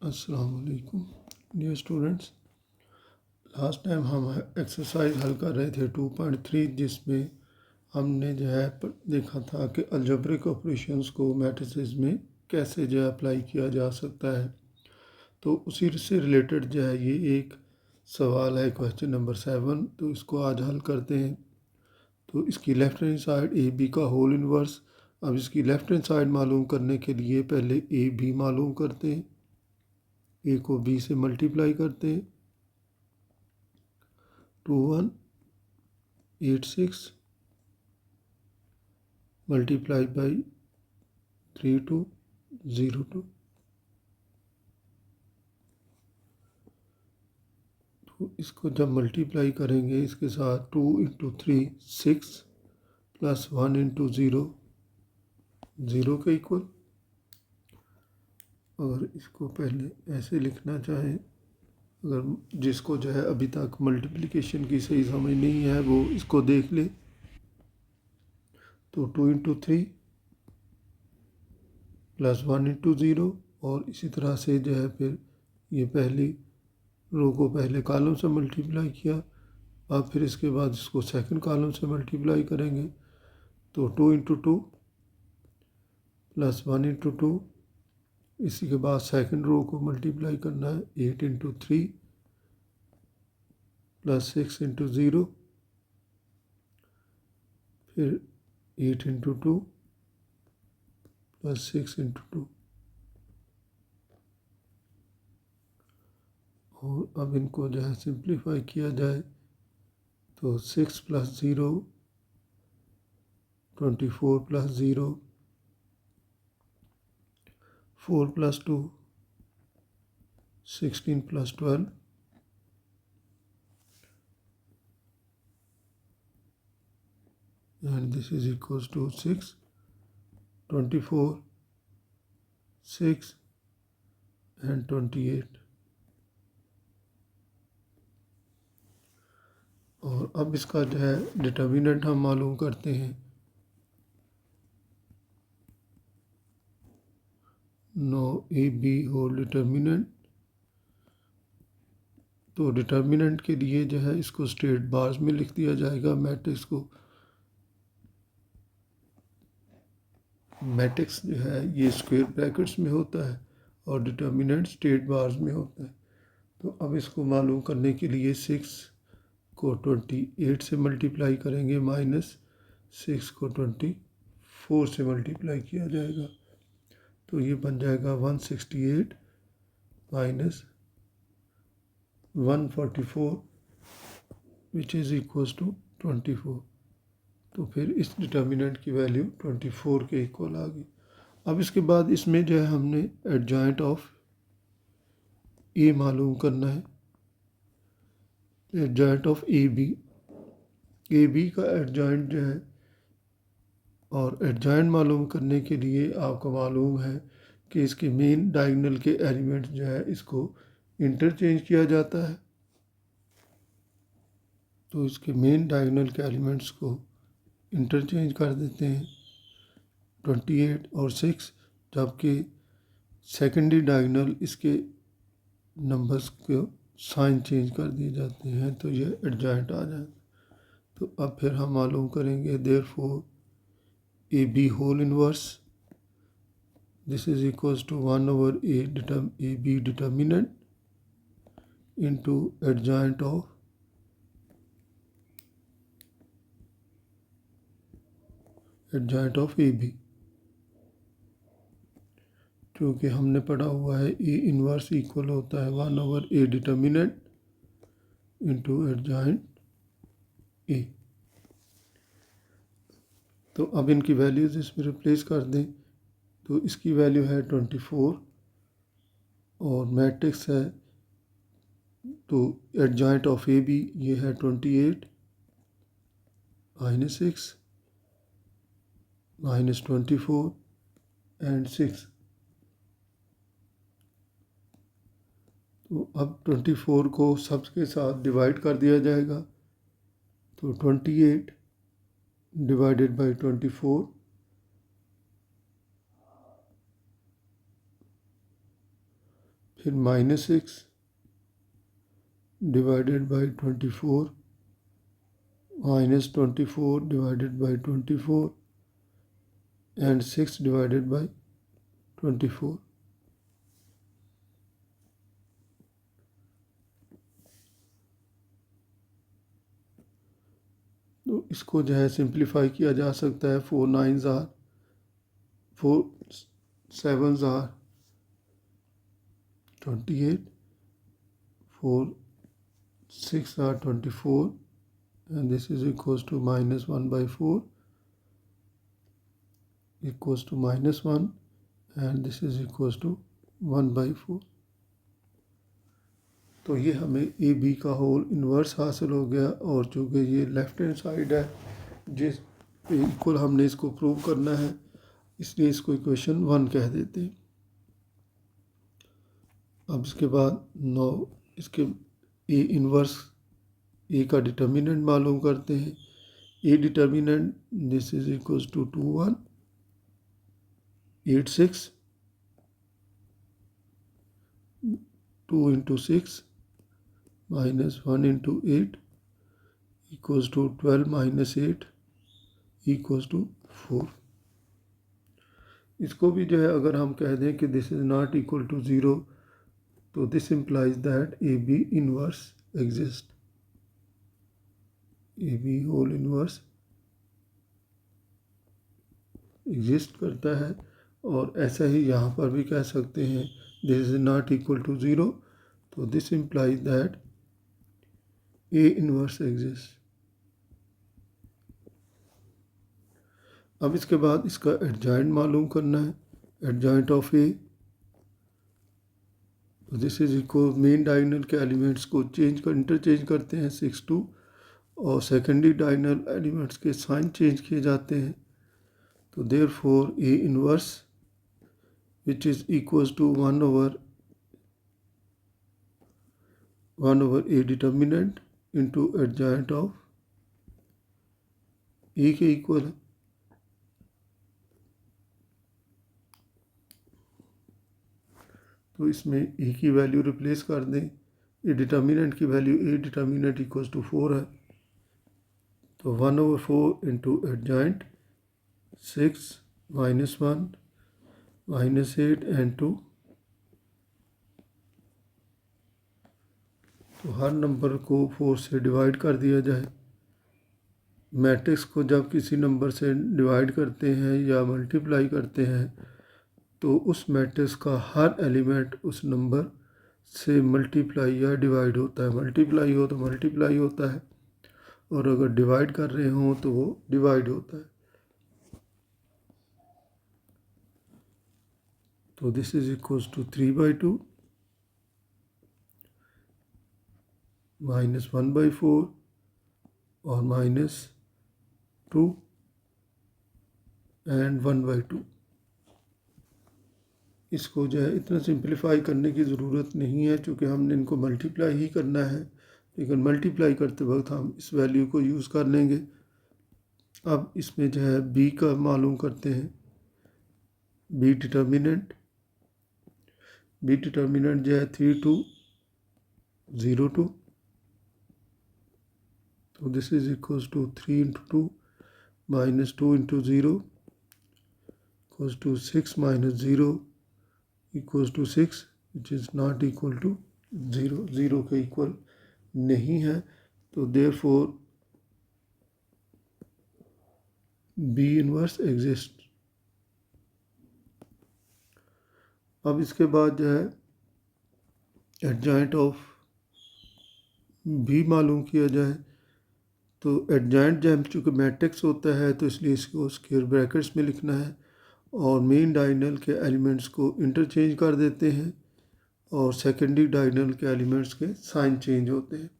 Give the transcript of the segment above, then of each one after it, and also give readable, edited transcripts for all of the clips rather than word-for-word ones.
अस्सलाम वालेकुम dear students. Last time हम एक्सरसाइज हल कर रहे थे 2.3, जिसमें हमने जो है देखा था कि अलजेब्रिक ऑपरेशंस को मैट्रिसेस में कैसे जो है अप्लाई किया जा सकता है। तो उसी से रिलेटेड जो है ये एक सवाल है, क्वेश्चन नंबर 7। तो इसको आज हल करते हैं। तो इसकी left hand side A B का होल इनवर्स। अब इसकी लेफ्ट हैंड साइड मालूम करने के लिए पहले ए बी मालूम करते हैं। ए को बी से मल्टीप्लाई करते हैं। 2186 मल्टीप्लाई बाई 3202। तो इसको जब मल्टीप्लाई करेंगे इसके साथ 2 इंटू 3 6 प्लस 1 इंटू 0 0 के इक्वल। और इसको पहले ऐसे लिखना चाहें, अगर जिसको जो है अभी तक मल्टीप्लिकेशन की सही समझ नहीं है वो इसको देख ले। तो 2 इंटू 3 प्लस 1 इंटू 0, और इसी तरह से जो है फिर ये पहली रो को पहले कॉलम से मल्टीप्लाई किया। अब फिर इसके बाद इसको सेकंड कॉलम से मल्टीप्लाई करेंगे। तो 2 इंटू 2 प्लस 1 इंटू 2। इसी के बाद सेकंड रो को मल्टीप्लाई करना है। 8 इंटू 3 प्लस 6 इंटू 0, फिर 8 इंटू 2 प्लस 6 इंटू 2। और अब इनको जो है सिंप्लीफाई किया जाए तो 6 plus 0 24 plus 0 4 plus 2 16 plus 12 and this is equals to 6 24 6 and 28। और अब इसका जो है डिटर्मिनेंट हम मालूम करते हैं। 9ab whole determinant. तो डिटर्मिनेंट के लिए जो है इसको स्ट्रेट बार्स में लिख दिया जाएगा। मैट्रिक्स जो है ये स्क्वायर ब्रैकेट्स में होता है और डिटर्मिनेंट स्ट्रेट बार्स में होता है। तो अब इसको मालूम करने के लिए 6 को 28 से मल्टीप्लाई करेंगे, माइनस 6 को 24 से मल्टीप्लाई किया जाएगा। तो ये बन जाएगा 168 minus 144 which is equals to 24। तो फिर इस डिटर्मिनेंट की वैल्यू 24 के इक्वल आ गई। अब इसके बाद इसमें जो है हमने एडजॉइंट ऑफ ए मालूम करना है। एडजॉइंट ऑफ ए बी का एडजॉइंट जो है, और एडजॉइंट मालूम करने के लिए आपको मालूम है कि इसके मेन डायगोनल के एलिमेंट्स जो है इसको इंटरचेंज किया जाता है। तो इसके मेन डायगोनल के एलिमेंट्स को इंटरचेंज कर देते हैं 28 और 6, जबकि सेकेंडरी डायगोनल इसके नंबर्स को साइन चेंज कर दिए जाते हैं, तो ये एडजॉइंट आ जाए। तो अब फिर हम मालूम करेंगे therefore A B whole inverse this is equals to 1 over A B determinant into adjoint of A B. क्योंकि हमने पढ़ा हुआ है ए इनवर्स इक्वल होता है 1 over A determinant into adjoint A. तो अब इनकी वैल्यूज़ इसमें रिप्लेस कर दें। तो इसकी वैल्यू है 24 और मैट्रिक्स है, तो एडजॉइंट ऑफ ए बी ये है 28 माइनस 6 माइनस 24 एंड 6। तो अब 24 को सब के साथ डिवाइड कर दिया जाएगा। तो 28 डिवाइडेड बाई 24 फिर -6 divided by 24, -24 divided by 24 and 6 divided by 24। तो इसको जो है सिंप्लीफाई किया जा सकता है। 4 9s are 4 7s are 28, 4 6 are 24 and this is equals to -1/4 equals to -1 and this is equals to 1/4। तो ये हमें ए बी का होल इन्वर्स हासिल हो गया। और चूँकि ये लेफ्ट हैंड साइड है जिस इक्वल हमने इसको प्रूव करना है, इसलिए इसको इक्वेशन 1 कह देते हैं। अब इसके बाद 9 इसके ए इन्वर्स ए का डिटर्मिनेंट मालूम करते हैं। A determinant this is equals to 2 1 8 6 2 into 6 minus 1 into 8 equals to 12 minus 8 equals to 4। इसको भी जो है अगर हम कह दें कि this is not equal to 0, तो this implies that A B inverse exist. A B whole inverse exist करता है। और ऐसा ही यहाँ पर भी कह सकते हैं this is not equal to 0, तो this implies that A inverse exist. अब इसके बाद इसका एडजॉइंट मालूम करना है। Adjoint of A, this is equal main diagonal के एलिमेंट्स को इंटरचेंज करते हैं 6 2, और सेकेंडरी डायगोनल एलिमेंट्स के साइन चेंज किए जाते हैं। तो therefore A inverse which is equals to 1 over a determinant into adjoint of ए के इक्वल है। तो इसमें ए की वैल्यू रिप्लेस कर दें। ए डिटर्मिनेंट की value A determinant equals to 4 है, तो 1 over 4 इंटू एडजॉइंट 6 -1 -8 एंड 2। तो हर नंबर को 4 से डिवाइड कर दिया जाए। मैट्रिक्स को जब किसी नंबर से डिवाइड करते हैं या मल्टीप्लाई करते हैं तो उस मैट्रिक्स का हर एलिमेंट उस नंबर से मल्टीप्लाई या डिवाइड होता है। मल्टीप्लाई हो तो मल्टीप्लाई होता है, और अगर डिवाइड कर रहे हों तो वो डिवाइड होता है। तो दिस इज इक्वल्स टू 3/2 -1/4 और -2 एंड 1/2। इसको जो है इतना सिंप्लीफाई करने की ज़रूरत नहीं है, चूँकि हमने इनको मल्टीप्लाई ही करना है, लेकिन मल्टीप्लाई करते वक्त हम इस वैल्यू को यूज़ कर लेंगे। अब इसमें जो है बी का मालूम करते हैं। बी डिटर्मिनेंट जो है 3 2 0 2, तो this is equals to 3 into 2 -2 into 0 equals to 6 - 0 equals to 6, which is not equal to 0, 0 के इक्वल नहीं है। तो देयरफॉर बी इनवर्स एग्जिस्ट। अब इसके बाद जो है एडजॉइंट ऑफ बी मालूम किया जाए। तो एडजॉइंट जब चूँकि मैट्रिक्स होता है तो इसलिए इसको स्क्वायर ब्रैकेट्स में लिखना है, और मेन डायगोनल के एलिमेंट्स को इंटरचेंज कर देते हैं, और सेकेंडरी डायगोनल के एलिमेंट्स के साइन चेंज होते हैं।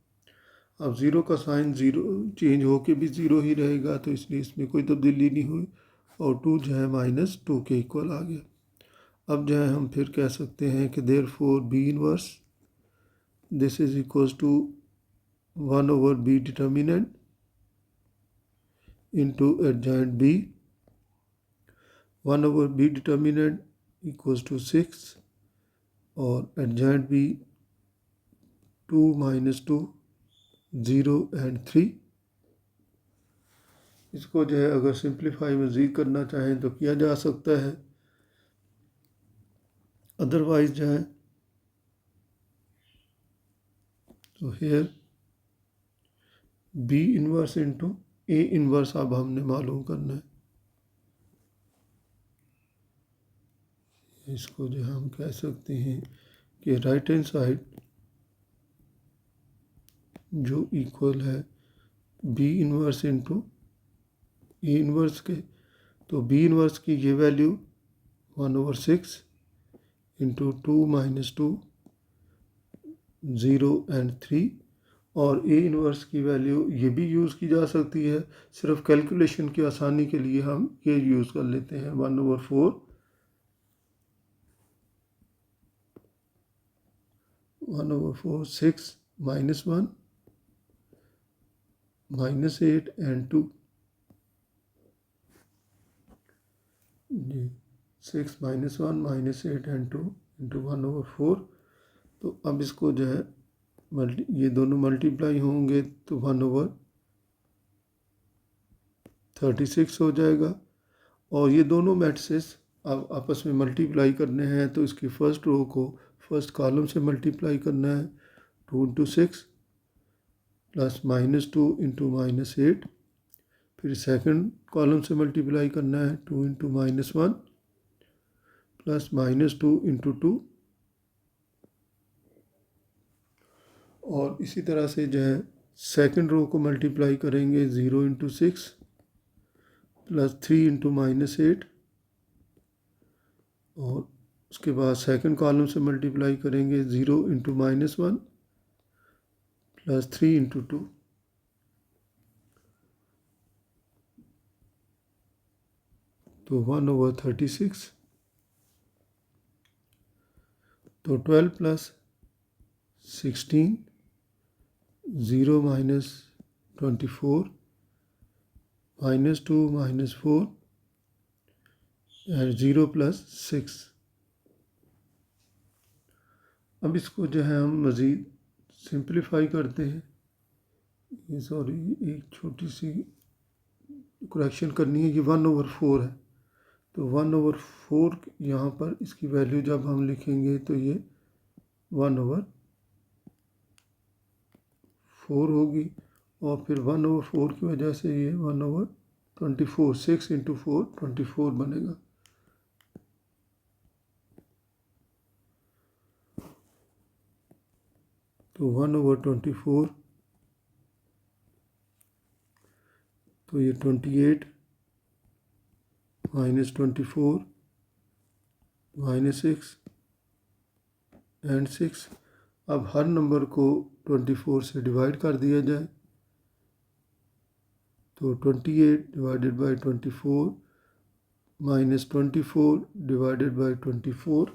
अब 0 का साइन 0 चेंज होके भी 0 ही रहेगा, तो इसलिए इसमें कोई तब्दीली नहीं हुई, और 2 जो है -2 के इक्वल आ गया। अब जो है हम फिर कह सकते हैं कि therefore B inverse this is equals to 1 over b determinant into adjoint b। 1 over b determinant equals to 6 और एडजॉइंट भी 2 - 2 0 और 3। इसको जो है अगर सिंप्लीफाई मज़ीद करना चाहें तो किया जा सकता है, अदरवाइज जो है तो here B inverse into A inverse अब हमने मालूम करना है। इसको जो हम कह सकते हैं कि राइट हैंड साइड जो इक्वल है B inverse into A inverse के, तो बी इनवर्स की ये वैल्यू 1/6 इंटू 2 - 2 0 और 3, और ए इनवर्स की वैल्यू ये भी यूज़ की जा सकती है, सिर्फ कैलकुलेशन की आसानी के लिए हम ये यूज़ कर लेते हैं 1/4 6 - 1 -8 और 2 जी 6 - 1 -8 और 2 इंटू 1/4। तो अब इसको जो है ये दोनों मल्टीप्लाई होंगे तो 1/36 हो जाएगा। और ये दोनों मैट्रिसेस अब आपस में मल्टीप्लाई करने हैं, तो इसकी फर्स्ट रो को फर्स्ट कॉलम से मल्टीप्लाई करना है 2 × 6 प्लस -2 इंटू -8, फिर सेकंड कॉलम से मल्टीप्लाई करना है 2 इंटू -1 प्लस -2 इंटू 2, और इसी तरह से जो है सेकंड रो को मल्टीप्लाई करेंगे 0 इंटू 6 प्लस 3 इंटू -8, और उसके बाद सेकंड कॉलम से मल्टीप्लाई करेंगे 0 इंटू -1 प्लस 3 इंटू 2, तो 1/36। तो 12 प्लस 16 0 - 24 -2 -4 और 0 प्लस 6। अब इसको जो है हम मज़ीद सिंप्लीफाई करते हैं। ये सॉरी एक छोटी सी करेक्शन करनी है, ये 1/4 है, तो 1/4 यहाँ पर इसकी वैल्यू जब हम लिखेंगे तो ये 1/4 होगी, और फिर 1/4 की वजह से ये 1/24 6 इंटू 4 24 बनेगा। तो 1/24, तो ये 28 -24 -6 और 6। अब हर नंबर को 24 से डिवाइड कर दिया जाए, तो 28 डिवाइडेड बाई 24 -24 डिवाइडेड बाई 24,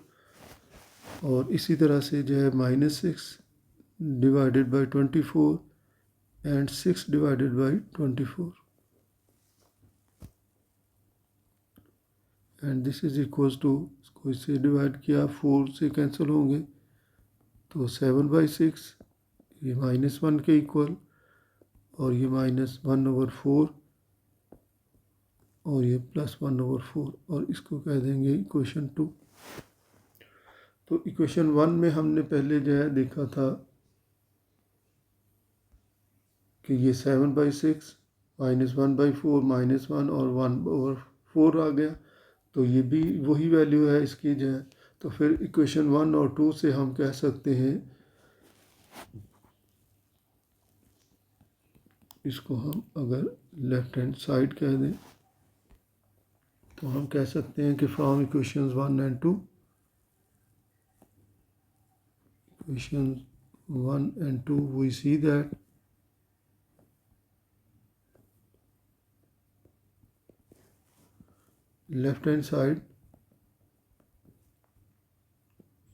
और इसी तरह से जो है -6 divided by 24 and 6 divided by 24, and this is equals to, इसको इससे डिवाइड किया 4 से कैंसिल होंगे, तो 7/6, ये -1 के इक्वल, और ये -1/4 और ये +1/4, और इसको कह देंगे इक्वेशन 2। तो इक्वेशन 1 में हमने पहले जो है देखा था कि ये 7/6 -1/4 -1 और 1/4 आ गया, तो ये भी वही वैल्यू है इसकी जो है। तो फिर इक्वेशन 1 और 2 से हम कह सकते हैं, इसको हम अगर लेफ्ट हैंड साइड कह दें तो हम कह सकते हैं कि फ्रॉम इक्वेशन 1 और 2, इक्वेशन 1 और 2 we see that left hand side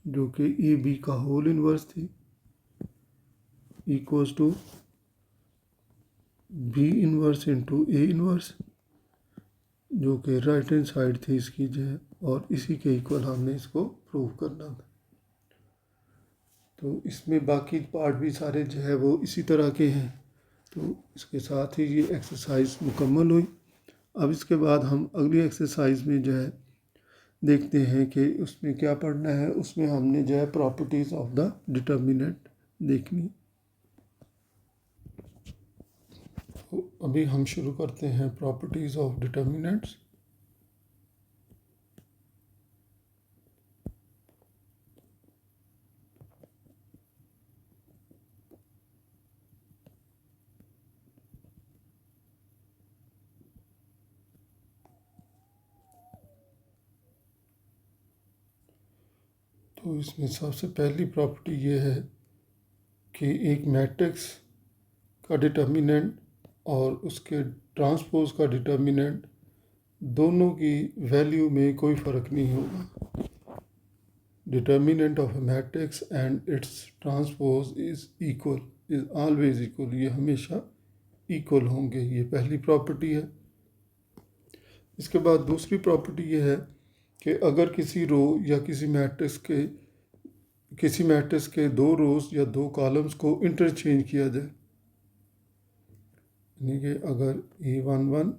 जो कि ए बी का होल इनवर्स थी equals to B inverse into A inverse, जो कि राइट हैंड साइड थी इसकी जो है, और इसी के इक्वल हमने इसको प्रूव करना था। तो इसमें बाकी पार्ट भी सारे जो है वो इसी तरह के हैं। तो इसके साथ ही ये एक्सरसाइज मुकम्मल हुई। अब इसके बाद हम अगली एक्सरसाइज में जो है देखते हैं कि उसमें क्या पढ़ना है। उसमें हमने जो है प्रॉपर्टीज़ ऑफ द डिटर्मिनेंट देखनी। तो अभी हम शुरू करते हैं प्रॉपर्टीज़ ऑफ डिटर्मिनेंट्स। तो इसमें सबसे पहली प्रॉपर्टी ये है कि एक मैट्रिक्स का डिटर्मिनेंट और उसके ट्रांसपोज का डिटर्मिनेंट दोनों की वैल्यू में कोई फ़र्क नहीं होगा। Determinant of A matrix and it's transpose is equal, is always equal, ये हमेशा इक्वल होंगे। ये पहली प्रॉपर्टी है। इसके बाद दूसरी प्रॉपर्टी ये है कि अगर किसी रो या किसी मैट्रिक्स के दो रोज या दो कॉलम्स को इंटरचेंज किया जाए, यानी कि अगर A11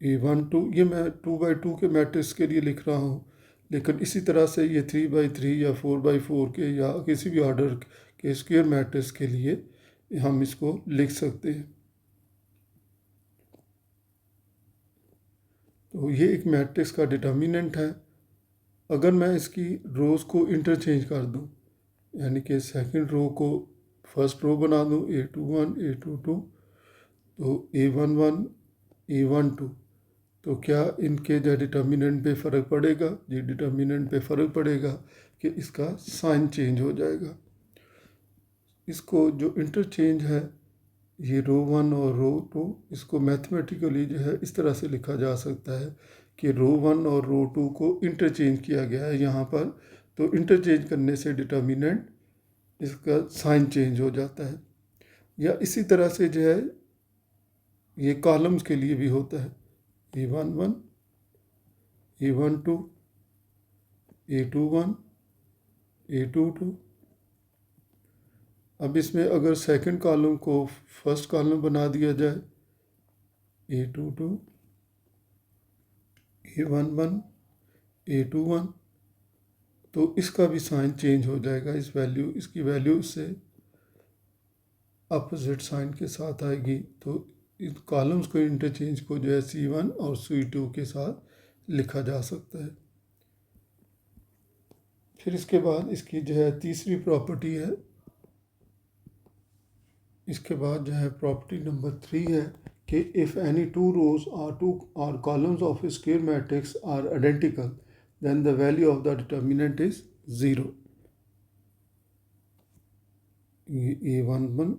A12, ये मैं 2x2 के मैट्रिक्स के लिए लिख रहा हूँ, लेकिन इसी तरह से ये 3x3 या 4x4 के या किसी भी ऑर्डर के स्क्वायर मैट्रिक्स के लिए हम इसको लिख सकते हैं। तो ये एक मैट्रिक्स का डिटर्मिनेंट है। अगर मैं इसकी रोज़ को इंटरचेंज कर दूं, यानी कि सेकंड रो को फर्स्ट रो बना दूं, A21 A22, तो A11 A12, तो क्या इनके जो डिटर्मिनेंट पे फ़र्क पड़ेगा? जी, डिटर्मिनेंट पे फ़र्क पड़ेगा कि इसका साइन चेंज हो जाएगा। इसको जो इंटरचेंज है, ये रो 1 और रो 2, इसको मैथमेटिकली जो है इस तरह से लिखा जा सकता है कि रो 1 और रो 2 को इंटरचेंज किया गया है यहाँ पर। तो इंटरचेंज करने से डिटर्मिनेंट इसका साइन चेंज हो जाता है। या इसी तरह से जो है ये कॉलम्स के लिए भी होता है। A11 A12 A21 A22। अब इसमें अगर सेकंड कॉलम को फर्स्ट कॉलम बना दिया जाए, A22 A11 A21, तो इसका भी साइन चेंज हो जाएगा। इसकी वैल्यू से अपोजिट साइन के साथ आएगी। तो इन कॉलम्स को इंटरचेंज को जो है C1 और C2 के साथ लिखा जा सकता है। फिर इसके बाद इसकी जो है तीसरी प्रॉपर्टी है। इसके बाद जो है प्रॉपर्टी नंबर 3 है कि इफ़ एनी टू रोज और columns of a square matrix are identical, then the value of the determinant is 0. A11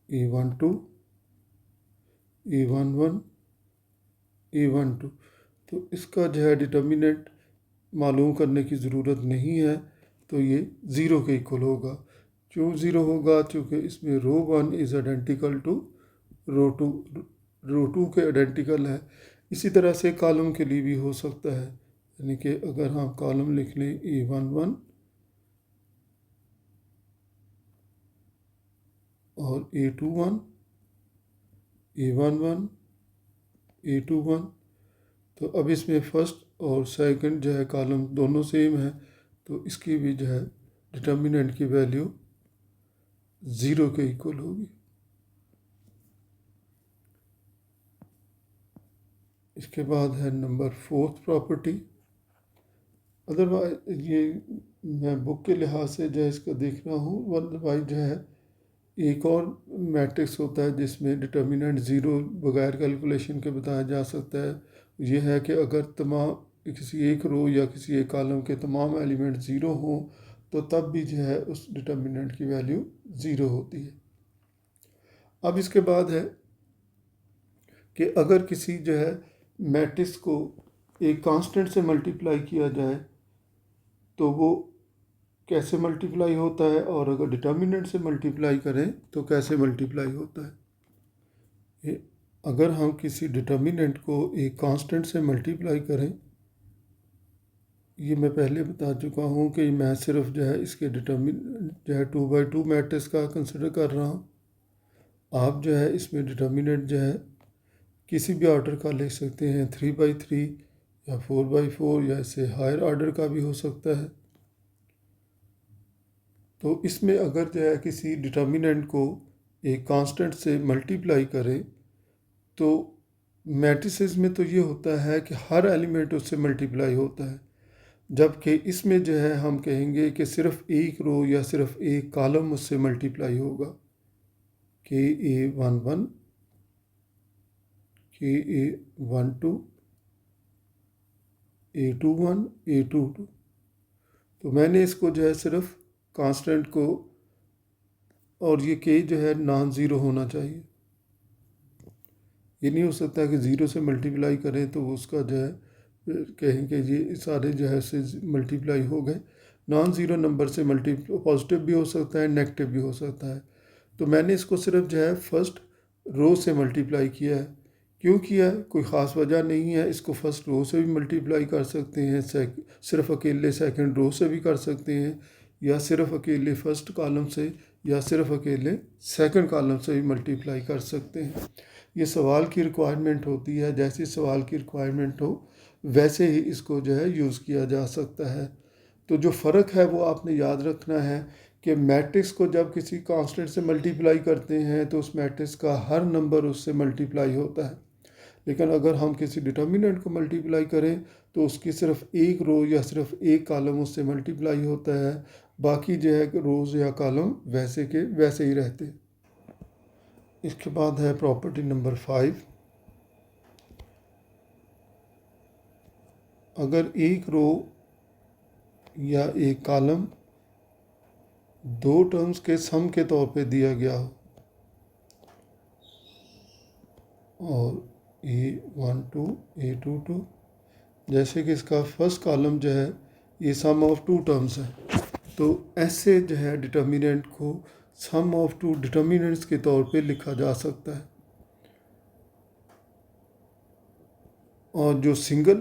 A12 A11 A12, तो इसका जो है डिटर्मिनेंट मालूम करने की ज़रूरत नहीं है, तो ये 0 के इक्वल होगा। क्यों 0 होगा? क्योंकि इसमें रो 1 इज़ आइडेंटिकल टू रो 2, रो 2 के आइडेंटिकल है। इसी तरह से कॉलम के लिए भी हो सकता है, यानी कि अगर हम कॉलम लिख लें A11 और A21 A11 A21, तो अब इसमें फर्स्ट और सेकंड जो है कॉलम दोनों सेम है, तो इसकी भी जो है डिटर्मिनेंट की वैल्यू 0 के इक्वल होगी। इसके बाद है नंबर 4th प्रॉपर्टी। अदरवाइज ये मैं बुक के लिहाज से जो है इसको देख रहा हूँ, अदरवाइज जो है एक और मैट्रिक्स होता है जिसमें डिटर्मिनेंट 0 बगैर कैलकुलेशन के बताया जा सकता है। ये है कि अगर किसी एक रो या किसी एक कॉलम के तमाम एलिमेंट 0 हों, तो तब भी जो है उस डिटर्मिनेंट की वैल्यू 0 होती है। अब इसके बाद है कि अगर किसी जो है मैट्रिक्स को एक कांस्टेंट से मल्टीप्लाई किया जाए, तो वो कैसे मल्टीप्लाई होता है, और अगर डिटर्मिनेंट से मल्टीप्लाई करें तो कैसे मल्टीप्लाई होता है। अगर हम किसी डिटर्मिनेंट को एक कांस्टेंट से मल्टीप्लाई करें, ये मैं पहले बता चुका हूँ कि मैं सिर्फ जो है इसके डिटर्मिन जो है 2x2 मैट्रिक्स का कंसिडर कर रहा हूँ। आप जो है इसमें डिटर्मिनेंट जो है किसी भी ऑर्डर का ले सकते हैं, 3x3 या 4x4 या इससे हायर ऑर्डर का भी हो सकता है। तो इसमें अगर जो है किसी डिटर्मिनेंट को एक कांस्टेंट से मल्टीप्लाई करें तो मैट्रिसेस में तो ये होता है कि हर एलिमेंट उससे मल्टीप्लाई होता है, जबकि इसमें जो है हम कहेंगे कि सिर्फ एक रो या सिर्फ एक कॉलम उससे मल्टीप्लाई होगा। KA11, KA12, A21, A22। तो मैंने इसको जो है सिर्फ कांस्टेंट को, और ये K जो है नॉन ज़ीरो होना चाहिए। ये नहीं हो सकता कि ज़ीरो से मल्टीप्लाई करें तो उसका जो है कहें कि ये सारे जो है से मल्टीप्लाई हो गए। नॉन ज़ीरो नंबर से पॉजिटिव भी हो सकता है, नेगेटिव भी हो सकता है। तो मैंने इसको सिर्फ जो है फर्स्ट रो से मल्टीप्लाई किया है। क्यों किया है? कोई ख़ास वजह नहीं है। इसको फर्स्ट रो से भी मल्टीप्लाई कर सकते हैं, सिर्फ अकेले सेकंड रो से भी कर सकते हैं, या सिर्फ अकेले फर्स्ट कॉलम से, या सिर्फ अकेले सेकंड कॉलम से भी मल्टीप्लाई कर सकते हैं। ये सवाल की रिक्वायरमेंट होती है, जैसी सवाल की रिक्वायरमेंट हो वैसे ही इसको जो है यूज़ किया जा सकता है। तो जो फ़र्क है वो आपने याद रखना है कि मैट्रिक्स को जब किसी कांस्टेंट से मल्टीप्लाई करते हैं तो उस मैट्रिक्स का हर नंबर उससे मल्टीप्लाई होता है, लेकिन अगर हम किसी डिटर्मिनेंट को मल्टीप्लाई करें तो उसकी सिर्फ एक रो या सिर्फ एक कॉलम उससे मल्टीप्लाई होता है, बाकी जो है रोज़ या कॉलम वैसे के वैसे ही रहते हैं। इसके बाद है प्रॉपर्टी नंबर 5। अगर एक रो या एक कॉलम दो टर्म्स के सम के तौर पे दिया गया हो और A12, A22, जैसे कि इसका फर्स्ट कॉलम जो है ये सम ऑफ टू टर्म्स है, तो ऐसे जो है डिटर्मिनेंट को सम ऑफ टू डिटर्मिनेंट्स के तौर पे लिखा जा सकता है। और जो सिंगल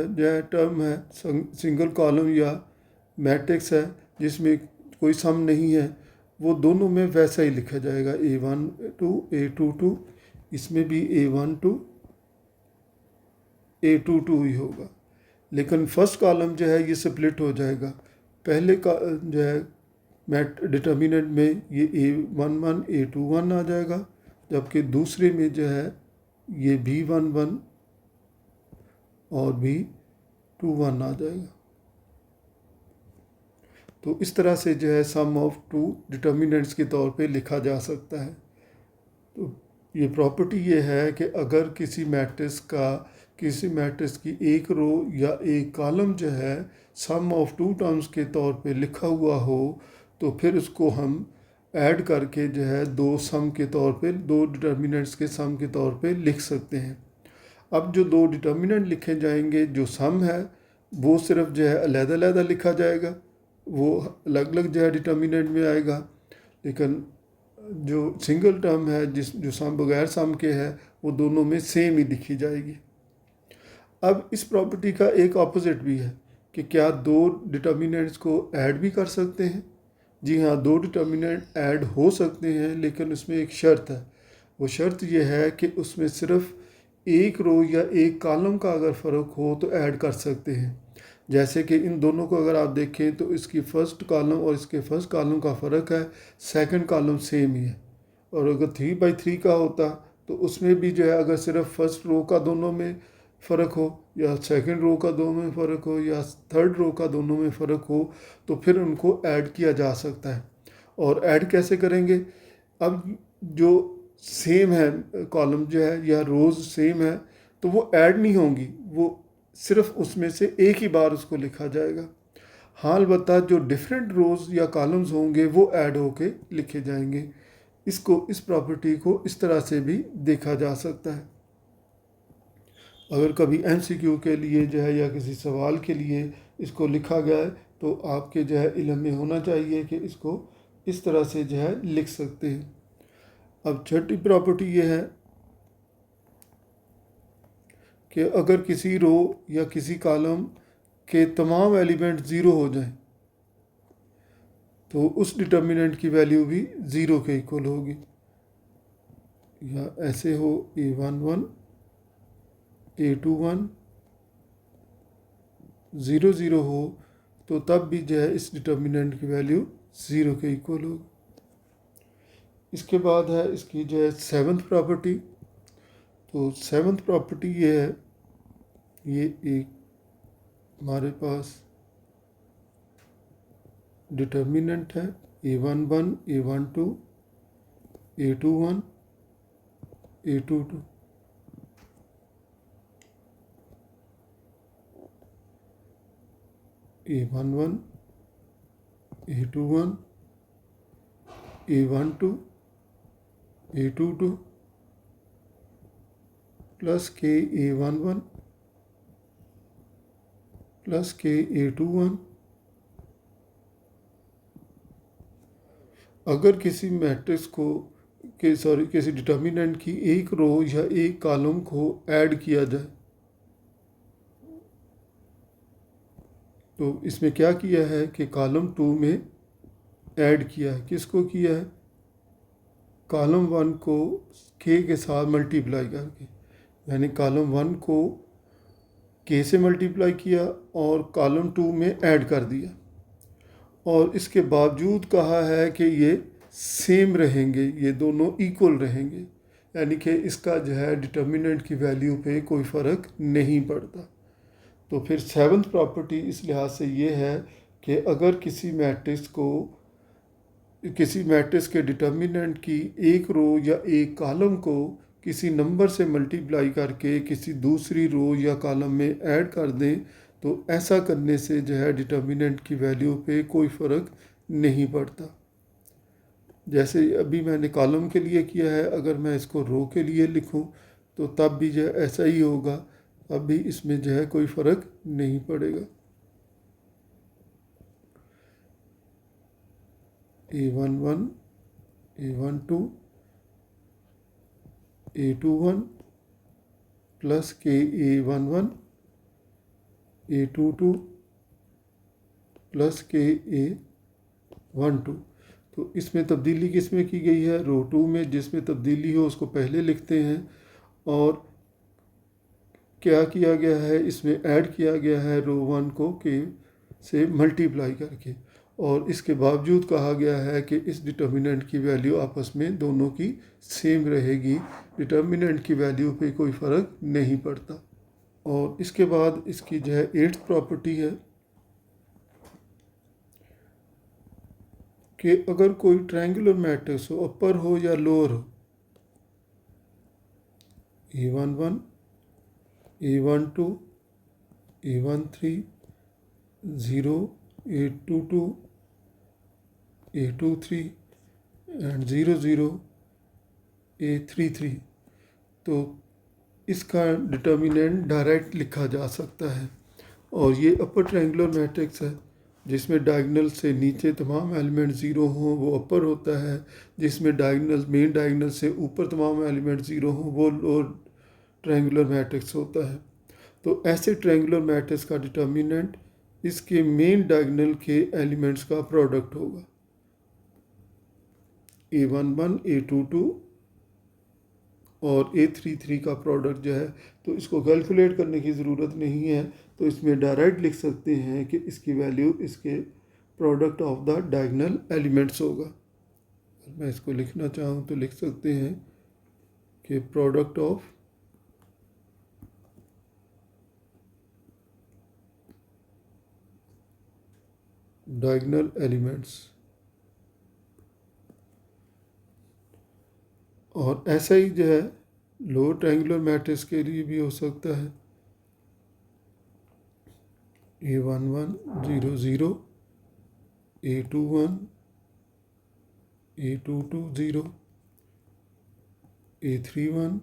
जो है टर्म है, सिंगल कॉलम या मैट्रिक्स है जिसमें कोई सम नहीं है, वो दोनों में वैसा ही लिखा जाएगा, A12, A22। इसमें भी A12, A22 ही होगा। लेकिन फर्स्ट कॉलम जो है ये स्प्लिट हो जाएगा। पहले का जो है डिटर्मिनेंट में ये A11, A21 आ जाएगा, जबकि दूसरे में जो है ये B11 और B21 आ जाएगा। तो इस तरह से जो है सम ऑफ टू डिटर्मिनेंट्स के तौर पे लिखा जा सकता है। तो ये प्रॉपर्टी ये है कि अगर किसी मैट्रिक्स की एक रो या एक कॉलम जो है सम ऑफ टू टर्म्स के तौर पे लिखा हुआ हो तो फिर उसको हम ऐड करके जो है दो सम के तौर पे, दो डिटर्मिनेंट्स के सम के तौर पे लिख सकते हैं। अब जो दो डिटर्मिनेंट लिखे जाएंगे, जो सम है वो सिर्फ जो है अलग-अलग लिखा जाएगा, वो अलग अलग जो है डिटर्मिनेंट में आएगा, लेकिन जो सिंगल टर्म है जो सम बगैर सम के है वो दोनों में सेम ही लिखी जाएगी। अब इस प्रॉपर्टी का एक ऑपोजिट भी है कि क्या दो डिटर्मिनेंट्स को ऐड भी कर सकते हैं? जी हाँ, दो डिटर्मिनेंट ऐड हो सकते हैं, लेकिन उसमें एक शर्त है। वो शर्त यह है कि उसमें सिर्फ एक रो या एक कॉलम का अगर फ़र्क हो तो ऐड कर सकते हैं। जैसे कि इन दोनों को अगर आप देखें तो इसकी फर्स्ट कॉलम और इसके फर्स्ट कॉलम का फ़र्क है, सेकंड कॉलम सेम ही है। और अगर 3x3 का होता तो उसमें भी जो है अगर सिर्फ फर्स्ट रो का दोनों में फ़र्क हो या सेकंड रो का दोनों में फ़र्क हो या थर्ड रो का दोनों में फ़र्क हो तो फिर उनको ऐड किया जा सकता है। और ऐड कैसे करेंगे? अब जो सेम है कॉलम जो है या रोज़ सेम है तो वो ऐड नहीं होंगी, वो सिर्फ उसमें से एक ही बार उसको लिखा जाएगा। हाँ, अलबत्ता जो डिफरेंट रोज़ या कॉलम्स होंगे वो ऐड होके लिखे जाएंगे। इस प्रॉपर्टी को इस तरह से भी देखा जा सकता है। अगर कभी MCQ के लिए जो है या किसी सवाल के लिए इसको लिखा गया है तो आपके जो है इल्म में होना चाहिए कि इसको इस तरह से जो है लिख सकते हैं। अब छठी प्रॉपर्टी ये है कि अगर किसी रो या किसी कॉलम के तमाम एलिमेंट ज़ीरो हो जाएं तो उस डिटर्मिनेंट की वैल्यू भी ज़ीरो के इक्वल होगी। या ऐसे हो A11 A21 0 0 हो तो तब भी जो है इस डिटर्मिनेंट की वैल्यू ज़ीरो के इक्वल होगी। इसके बाद है इसकी जो है सेवन्थ प्रॉपर्टी। तो सेवन्थ प्रॉपर्टी ये है, ये एक हमारे पास डिटर्मिनेंट है A11 A12 A21 A22। A11 A21 A12 A22 plus के A11 प्लस के A21। अगर किसी मैट्रिक्स को किसी डिटर्मिनेंट की एक रो या एक कॉलम को ऐड किया जाए तो इसमें क्या किया है कि कॉलम 2 में ऐड किया है। किसको किया है? कॉलम 1 को के साथ मल्टीप्लाई करके, यानी कॉलम 1 को के से मल्टीप्लाई किया और कॉलम 2 में ऐड कर दिया, और इसके बावजूद कहा है कि ये सेम रहेंगे, ये दोनों इक्वल रहेंगे, यानी कि इसका जो है डिटर्मिनेंट की वैल्यू पे कोई फ़र्क नहीं पड़ता। तो फिर सेवन्थ प्रॉपर्टी इस लिहाज से ये है कि अगर किसी मैट्रिक्स के डिटर्मिनेंट की एक रो या एक कॉलम को किसी नंबर से मल्टीप्लाई करके किसी दूसरी रो या कॉलम में ऐड कर दें तो ऐसा करने से जो है डिटर्मिनेंट की वैल्यू पे कोई फ़र्क नहीं पड़ता। जैसे अभी मैंने कॉलम के लिए किया है, अगर मैं इसको रो के लिए लिखूं तो तब भी जो है ऐसा ही होगा, अब भी इसमें जो है कोई फ़र्क नहीं पड़ेगा। A11 A12 A21 प्लस के A11 A22 प्लस के A12। तो इसमें तब्दीली किस में की गई है? रो 2 में। जिसमें तब्दीली हो उसको पहले लिखते हैं, और क्या किया गया है, इसमें ऐड किया गया है रो 1 को के से मल्टीप्लाई करके, और इसके बावजूद कहा गया है कि इस डिटर्मिनेंट की वैल्यू आपस में दोनों की सेम रहेगी, डिटर्मिनेंट की वैल्यू पे कोई फ़र्क नहीं पड़ता। और इसके बाद इसकी जो है 8th प्रॉपर्टी है कि अगर कोई ट्रायंगुलर मैट्रिक्स हो, अपर हो या लोअर हो, A11 A12 A13 0 A22 A23 and 0 0 A33, तो इसका डिटर्मिनेंट डायरेक्ट लिखा जा सकता है। और ये अपर ट्रायंगुलर मैट्रिक्स है जिसमें डायगोनल से नीचे तमाम एलिमेंट ज़ीरो हों वो अपर होता है, जिसमें मेन डायगोनल से ऊपर तमाम एलिमेंट ज़ीरो हों वो लोअर ट्रायंगुलर मैट्रिक्स होता है। तो ऐसे ट्रायंगुलर मैट्रिक्स का डिटर्मिनेंट इसके मेन डायगोनल के एलिमेंट्स का प्रोडक्ट होगा। A11 A22 और A33 का प्रोडक्ट जो है, तो इसको कैलकुलेट करने की ज़रूरत नहीं है, तो इसमें डायरेक्ट लिख सकते हैं कि इसकी वैल्यू इसके product of the diagonal elements होगा। अगर मैं इसको लिखना चाहूँ तो लिख सकते हैं कि प्रोडक्ट ऑफ डायगोनल एलिमेंट्स। और ऐसा ही जो है लोअर ट्रायंगुलर मैट्रिक्स के लिए भी हो सकता है। A11 0 0 A21 A22 0 A31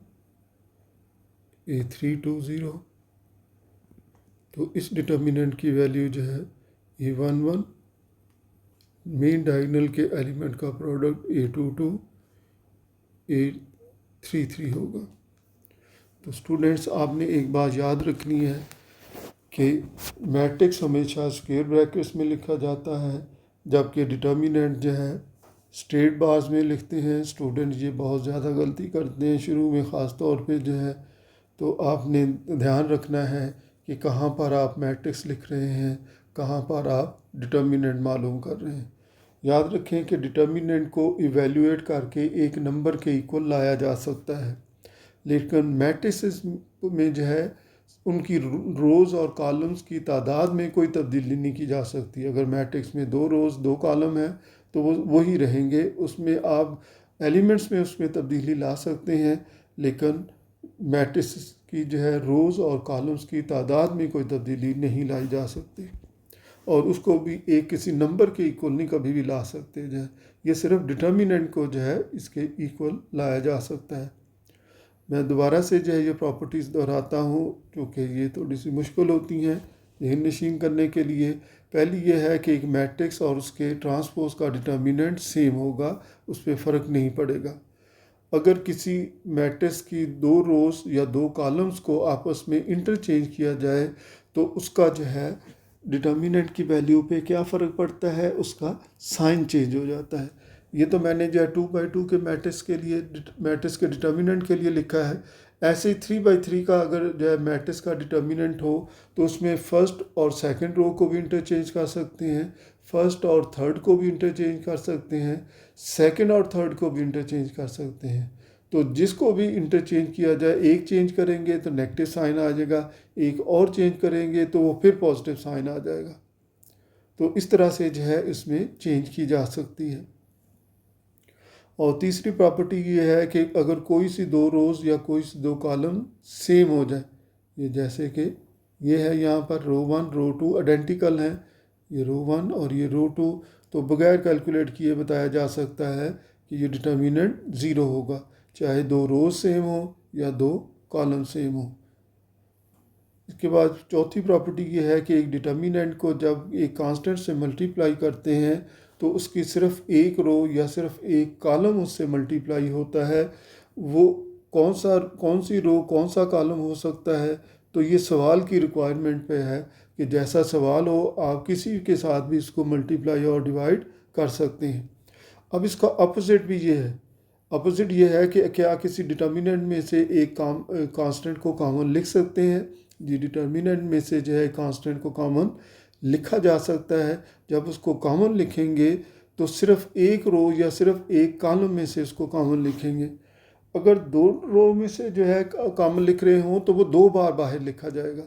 A32 0। तो इस डिटर्मिनेंट की वैल्यू जो है A11 मेन डायगोनल के एलिमेंट का प्रोडक्ट A22 A33 होगा। तो स्टूडेंट्स, आपने एक बात याद रखनी है कि मैट्रिक्स हमेशा स्क्वायर ब्रैकेट्स में लिखा जाता है, जबकि डिटर्मिनेंट जो है स्ट्रेट बार्स में लिखते हैं। स्टूडेंट ये बहुत ज़्यादा गलती करते हैं शुरू में, ख़ास तौर पे जो है। तो आपने ध्यान रखना है कि कहाँ पर आप मैट्रिक्स लिख रहे हैं, कहाँ पर आप डिटर्मिनेंट मालूम कर रहे हैं। याद रखें कि डिटर्मिनेंट को इवेल्युएट करके एक नंबर के इक्वल लाया जा सकता है, लेकिन मैट्रिसेस में जो है उनकी रोज़ और कॉलम्स की तादाद में कोई तब्दीली नहीं की जा सकती। अगर मैट्रिक्स में 2 रोज़ 2 कॉलम है तो वो वही रहेंगे। उसमें आप एलिमेंट्स में उसमें तब्दीली ला सकते हैं, लेकिन मैट्रिक्स की जो है रोज़ और कॉलम्स की तादाद में कोई तब्दीली नहीं लाई जा सकती, और उसको भी एक किसी नंबर के इक्वल नहीं कभी भी ला सकते। जो है ये सिर्फ डिटर्मिनेंट को जो है इसके इक्वल लाया जा सकता है। मैं दोबारा से जो है ये प्रॉपर्टीज़ दोहराता हूँ क्योंकि ये थोड़ी सी मुश्किल होती हैं जहन नशीन करने के लिए। पहली ये है कि एक मैट्रिक्स और उसके ट्रांसपोज का डिटर्मिनेंट सेम होगा, उस पर फ़र्क नहीं पड़ेगा। अगर किसी मैट्रिक्स की 2 रोज़ या 2 कॉलम्स को आपस में इंटरचेंज किया जाए तो उसका जो है डिटर्मिनेंट की वैल्यू पे क्या फ़र्क पड़ता है, उसका साइन चेंज हो जाता है। ये तो मैंने जो है 2x2 के मैट्रिक्स के लिए, मैट्रिक्स के डिटर्मिनेंट के लिए लिखा है। ऐसे ही 3x3 का अगर जो है मैट्रिक्स का डिटर्मिनेंट हो तो उसमें फर्स्ट और सेकंड रो को भी इंटरचेंज कर सकते हैं, फर्स्ट और थर्ड को भी इंटरचेंज कर सकते हैं, सेकंड और थर्ड को भी इंटरचेंज कर सकते हैं। तो जिसको भी इंटरचेंज किया जाए, एक चेंज करेंगे तो नेगेटिव साइन आ जाएगा, एक और चेंज करेंगे तो वो फिर पॉजिटिव साइन आ जाएगा। तो इस तरह से जो है इसमें चेंज की जा सकती है। और तीसरी प्रॉपर्टी ये है कि अगर कोई सी 2 रोज़ या कोई सी 2 कॉलम सेम हो जाए, ये जैसे कि ये है यहाँ पर रो 1 रो 2 आइडेंटिकल हैं, ये रो 1 और ये रो 2, तो बगैर कैलकुलेट किए बताया जा सकता है कि ये डिटर्मिनेंट 0 होगा, चाहे 2 रोज़ सेम हो या 2 कॉलम सेम हो। इसके बाद चौथी प्रॉपर्टी ये है कि एक डिटर्मिनेंट को जब एक कांस्टेंट से मल्टीप्लाई करते हैं तो उसकी सिर्फ एक रो या सिर्फ एक कॉलम उससे मल्टीप्लाई होता है। वो कौन सी रो कौन सा कॉलम हो सकता है, तो ये सवाल की रिक्वायरमेंट पे है कि जैसा सवाल हो आप किसी के साथ भी इसको मल्टीप्लाई और डिवाइड कर सकते हैं। अब इसका अपोजिट भी ये है। अपोजिट ये है कि क्या किसी डिटर्मिनेंट में से एक कांस्टेंट को कॉमन लिख सकते हैं। जी, डिटर्मिनेंट में से जो है कांस्टेंट को कॉमन लिखा जा सकता है। जब उसको कॉमन लिखेंगे तो सिर्फ एक रो या सिर्फ एक कॉलम में से उसको कॉमन लिखेंगे। अगर 2 रो में से जो है कॉमन लिख रहे हों तो वो 2 बार बाहर लिखा जाएगा।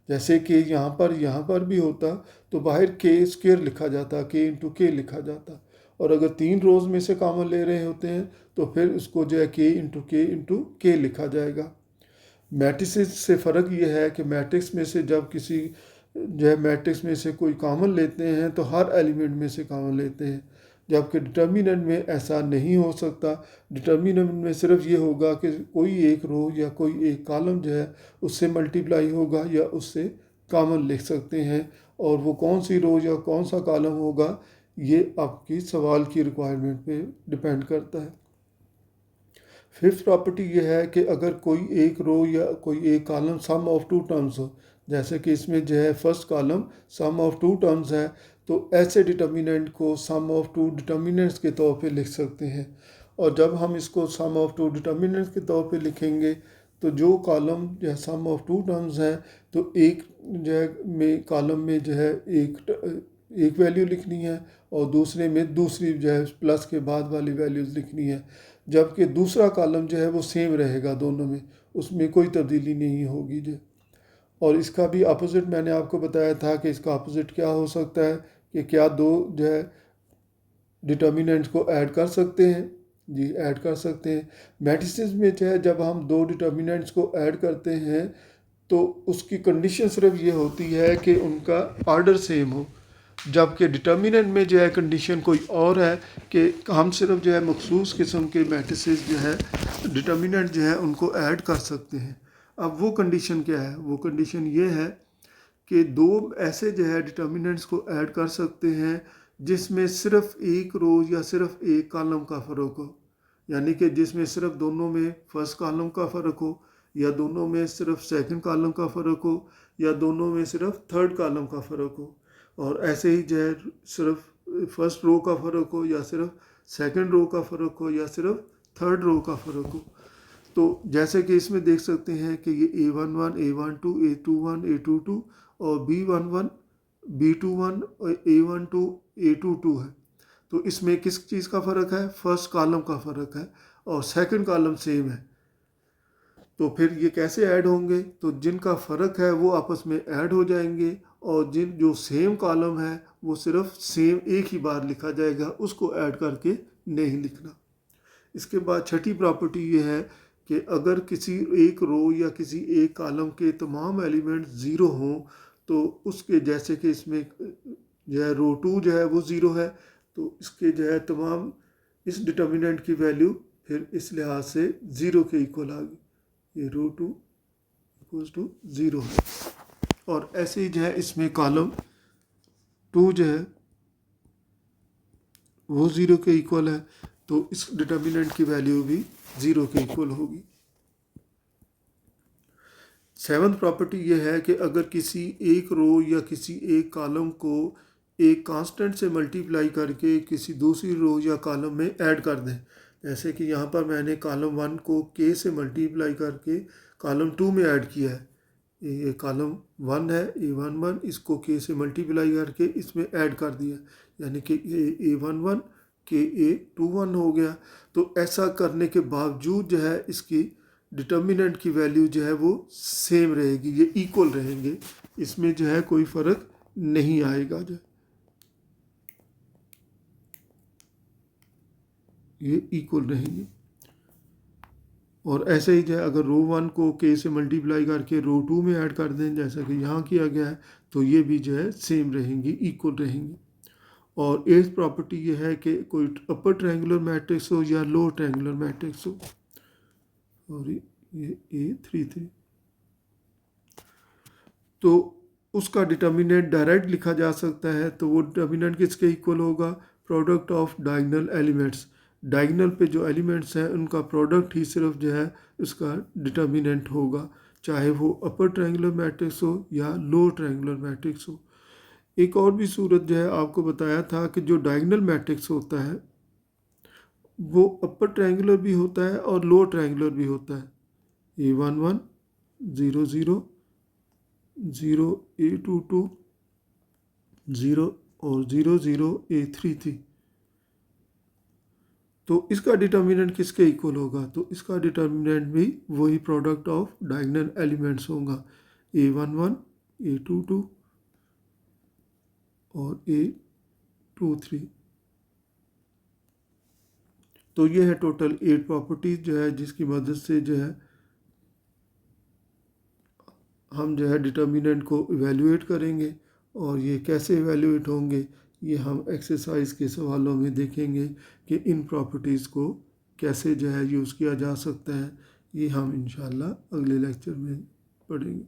जैसे कि यहाँ पर भी होता तो बाहर के स्क्वायर लिखा जाता, के इंटू के लिखा जाता। और अगर 3 रोज़ में से कॉमन ले रहे होते हैं तो फिर उसको जो है के इंटू के लिखा जाएगा। मैट्रिसेस से फ़र्क ये है कि मैट्रिक्स में से जब किसी जो है मैट्रिक्स में से कोई कॉमन लेते हैं तो हर एलिमेंट में से कॉमन लेते हैं, जबकि डिटर्मिनेंट में ऐसा नहीं हो सकता। डिटर्मिनेंट में सिर्फ ये होगा कि कोई एक रो या कोई एक कॉलम जो है उससे मल्टीप्लाई होगा या उससे कॉमन लिख सकते हैं, और वो कौन सी रो या कौन सा कॉलम होगा ये आपकी सवाल की रिक्वायरमेंट पे डिपेंड करता है। फिफ्थ प्रॉपर्टी ये है कि अगर कोई एक रो या कोई एक कॉलम सम ऑफ 2 टर्म्स हो, जैसे कि इसमें जो है first column sum of 2 terms है, तो ऐसे डिटर्मिनेंट को सम ऑफ 2 डिटर्मिनेंट्स के तौर पे लिख सकते हैं। और जब हम इसको सम ऑफ 2 डिटर्मिनेंट्स के तौर पे लिखेंगे तो जो कॉलम जो है सम ऑफ 2 टर्म्स है तो एक जो है में कॉलम में जो है एक वैल्यू लिखनी है और दूसरे में दूसरी जो है प्लस के बाद वाली वैल्यूज़ लिखनी है, जबकि दूसरा कॉलम जो है वो सेम रहेगा दोनों में, उसमें कोई तब्दीली नहीं होगी जो। और इसका भी अपोजिट मैंने आपको बताया था कि इसका अपोजिट क्या हो सकता है कि क्या 2 जो है डिटर्मिनेंट्स को ऐड कर सकते हैं। जी, ऐड कर सकते हैं। मैट्रिसेस में जो है जब हम 2 डिटर्मिनेंट्स को ऐड करते हैं तो उसकी कंडीशन सिर्फ ये होती है कि उनका ऑर्डर सेम हो, जबकि डिटर्मिनेंट में जो है कंडीशन कोई और है कि हम सिर्फ जो है मखसूस किस्म के मैट्रिसेस जो है डिटर्मिनेंट जो है उनको ऐड कर सकते हैं। अब वो कंडीशन क्या है? वो कंडीशन ये है कि 2 ऐसे जो है डिटर्मिनेंट्स को ऐड कर सकते हैं जिसमें सिर्फ एक रो या सिर्फ एक कॉलम का फ़र्क हो, यानी कि जिसमें सिर्फ दोनों में फर्स्ट कॉलम का फ़र्क हो या दोनों में सिर्फ सेकंड कॉलम का फ़र्क हो या दोनों में सिर्फ थर्ड कॉलम का फ़र्क हो, और ऐसे ही जो है सिर्फ फर्स्ट रो का फ़र्क हो, या सिर्फ सेकंड रो का फ़र्क हो, या सिर्फ थर्ड रो का फ़र्क हो। तो जैसे कि इसमें देख सकते हैं कि ये A11, A12, A21, A22 और B11, B21 और A12, A22 है। तो इसमें किस चीज़ का फ़र्क है? फर्स्ट कॉलम का फ़र्क है, और सेकंड कॉलम सेम है। तो फिर ये कैसे ऐड होंगे? तो जिनका फ़र्क है वो आपस में ऐड हो जाएंगे, और जो सेम कॉलम है वो सिर्फ सेम एक ही बार लिखा जाएगा, उसको ऐड करके नहीं लिखना। इसके बाद छठी प्रॉपर्टी ये है कि अगर किसी एक रो या किसी एक कॉलम के तमाम एलिमेंट ज़ीरो हों, तो उसके जैसे कि इसमें जो है रो 2 जो है वो ज़ीरो है, तो इसके जो है तमाम इस डिटर्मिनेंट की वैल्यू फिर इस लिहाज से ज़ीरो के इक्वल आ गई। ये रो 2 इक्वल्स टू ज़ीरो है। और ऐसे ही जो है इसमें कॉलम 2 जो है वो ज़ीरो के इक्वल है, तो इस डिटर्मिनेंट की वैल्यू भी ज़ीरो के इक्वल होगी। सेवन्थ प्रॉपर्टी ये है कि अगर किसी एक रो या किसी एक कॉलम को एक कांस्टेंट से मल्टीप्लाई करके किसी दूसरी रो या कॉलम में ऐड कर दें, जैसे कि यहाँ पर मैंने कॉलम 1 को k से मल्टीप्लाई करके कॉलम 2 में ऐड किया है। ये कॉलम 1 है A11, इसको k से मल्टीप्लाई करके इसमें ऐड कर दिया, यानी कि A11 के A21 हो गया। तो ऐसा करने के बावजूद जो है इसकी डिटर्मिनेंट की वैल्यू जो है वो सेम रहेगी, ये इक्वल रहेंगे, इसमें जो है कोई फ़र्क नहीं आएगा, जो ये इक्वल रहेंगे। और ऐसे ही जो है अगर रो 1 को k से मल्टीप्लाई करके रो 2 में ऐड कर दें, जैसा कि यहाँ किया गया है, तो ये भी जो है सेम रहेंगी, इक्वल रहेंगी। और एट्थ प्रॉपर्टी ये है कि कोई अपर ट्रायंगुलर मैट्रिक्स हो या लोअर ट्रायंगुलर मैट्रिक्स हो, और ये A33, तो उसका डिटर्मिनेंट डायरेक्ट लिखा जा सकता है। तो वो डिटर्मिनेंट किसके इक्वल होगा? Product of diagonal elements. Diagonal पे जो एलिमेंट्स हैं उनका प्रोडक्ट ही सिर्फ जो है उसका डिटर्मिनेंट होगा, चाहे वो अपर ट्रायंगुलर मैट्रिक्स हो या लोअर ट्रायंगुलर मैट्रिक्स हो। एक और भी सूरत जो है आपको बताया था कि जो डायगोनल मैट्रिक्स होता है वो अपर ट्रायंगुलर भी होता है और लोअर ट्रायंगुलर भी होता है। A11 0 0 0 A22 0 और 0 0 A33। तो इसका डिटर्मिनेंट किसके इक्वल होगा? तो इसका डिटर्मिनेंट भी वही प्रोडक्ट ऑफ डायगोनल एलिमेंट्स होगा, A11 A22 और A23। तो ये है टोटल 8 प्रॉपर्टीज जो है जिसकी मदद से जो है हम जो है डिटर्मिनेंट को इवेल्युएट करेंगे। और ये कैसे इवेल्युएट होंगे ये हम एक्सरसाइज के सवालों में देखेंगे कि इन प्रॉपर्टीज़ को कैसे जो है यूज़ किया जा सकता है। ये हम इंशाल्लाह अगले लेक्चर में पढ़ेंगे।